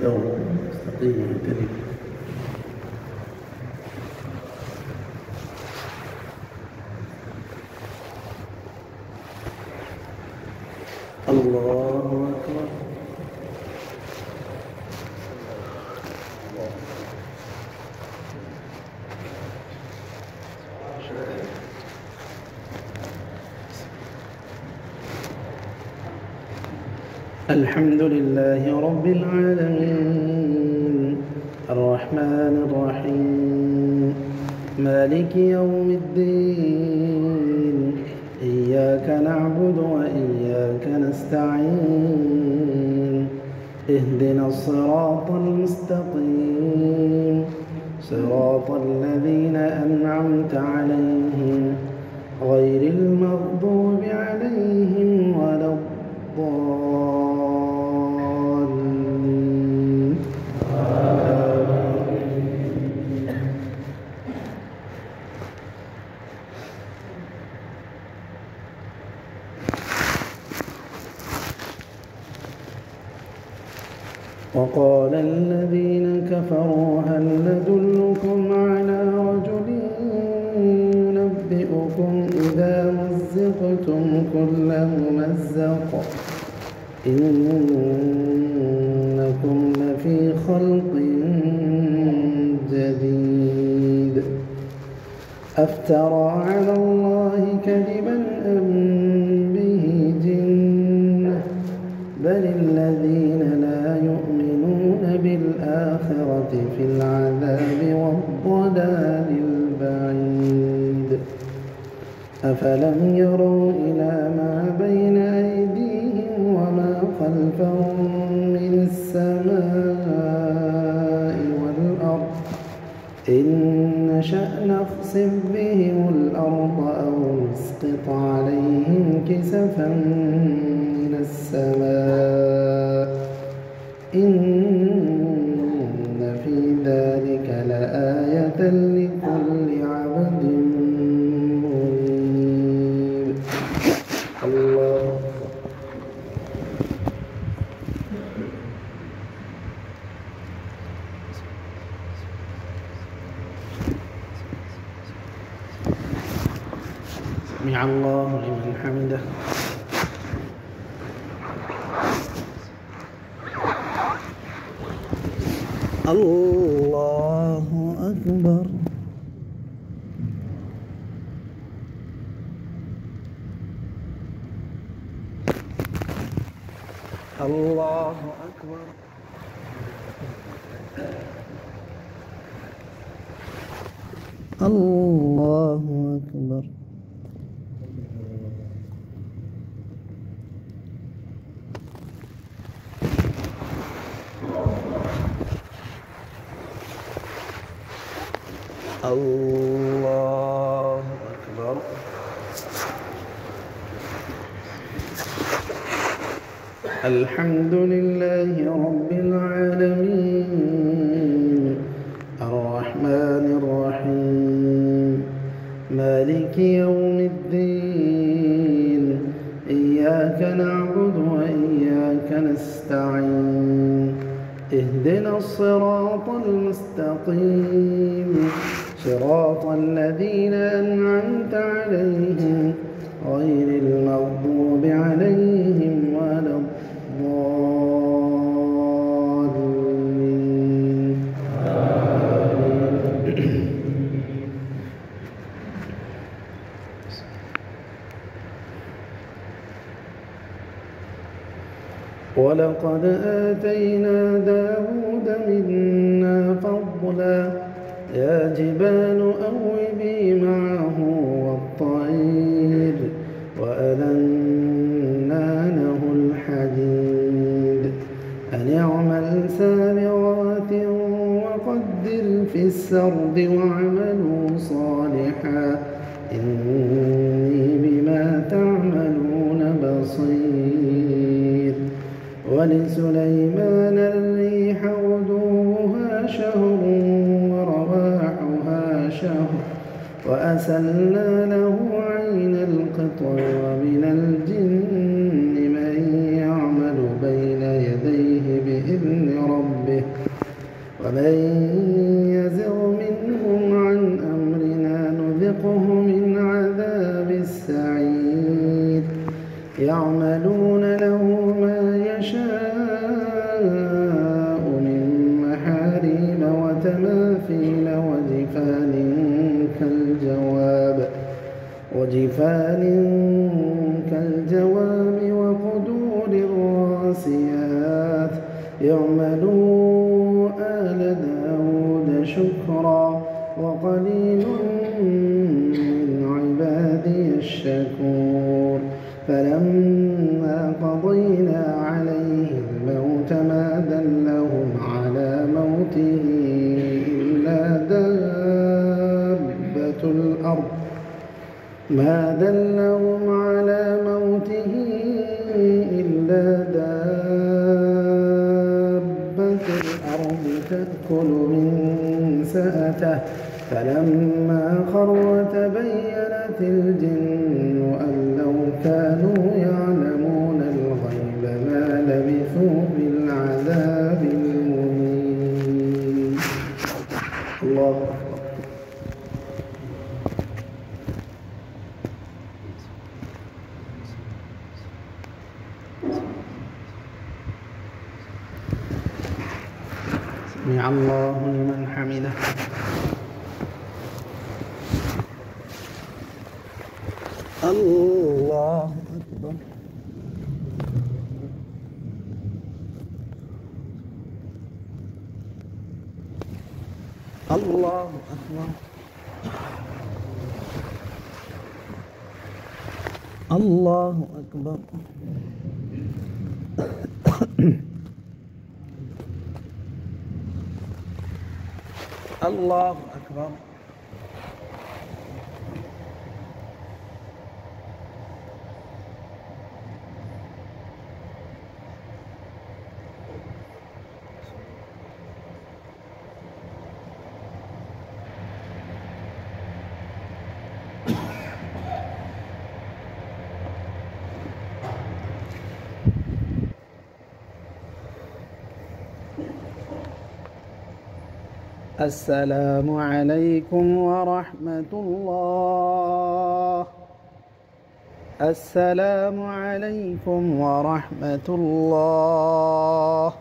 استووا استقيموا اعتدلوا. الله أكبر. الحمد لله رب العالمين الرحمن الرحيم مالك يوم الدين إياك نعبد وإياك نستعين اهدنا الصراط المستقيم صراط الذين أنعمت عليهم غير المغضوب عليهم ولا الضالين. وقال الذين كفروا هل ندلكم على رجل ينبئكم إذا مزقتم كل ممزق إنكم لفي خلق جديد أفترى على الله كذبا أم به جنة بل الذين لا يؤمنون بالآخرة في العذاب والضلال البعيد أفلم يروا إلى ما بين أيديهم وما خلفهم من السماء والأرض إن نشأ نخسف بهم الأرض أو نسقط عليهم كسفا من السماء إن في ذلك لآية لكل عبد منيب. الله سمع الله لمن حمده. الله أكبر. الله أكبر. الله أكبر. الله أكبر. الحمد لله رب العالمين الرحمن الرحيم مالك يوم الدين إياك نعبد وإياك نستعين اهدنا الصراط المستقيم صراط الذين أنعمت عليهم غير المغضوب عليهم ولا الضالين. ولقد آتينا داود منا فضلا يا جبال أوبي معه والطير وألنا له الحديد أن اعمل سابغات وقدر في السرد واعملوا صالحا إني بما تعملون بصير. ولسليمان الريح غدوها شهر ورواحها شهر وأسلنا له عين القطر ومن الجن من يعمل بين يديه بإذن ربه يعملون له ما يشاء من محاريب وتماثيل وجفان كالجواب وقدور الراسيات اعملوا آل داود شكرا وقليل من عبادي الشكور فلما قضينا عليه الموت ما دلهم على موته إلا دابة الأرض تأكل من سأته فلما خر تبينت الجن أن لو كانوا يعلمون الغيب ما لبثوا في العذاب المهين. الله سمع الله لمن حمده. الله أكبر. الله أكبر. الله أكبر. الله أكبر. السلام عليكم ورحمة الله. السلام عليكم ورحمة الله.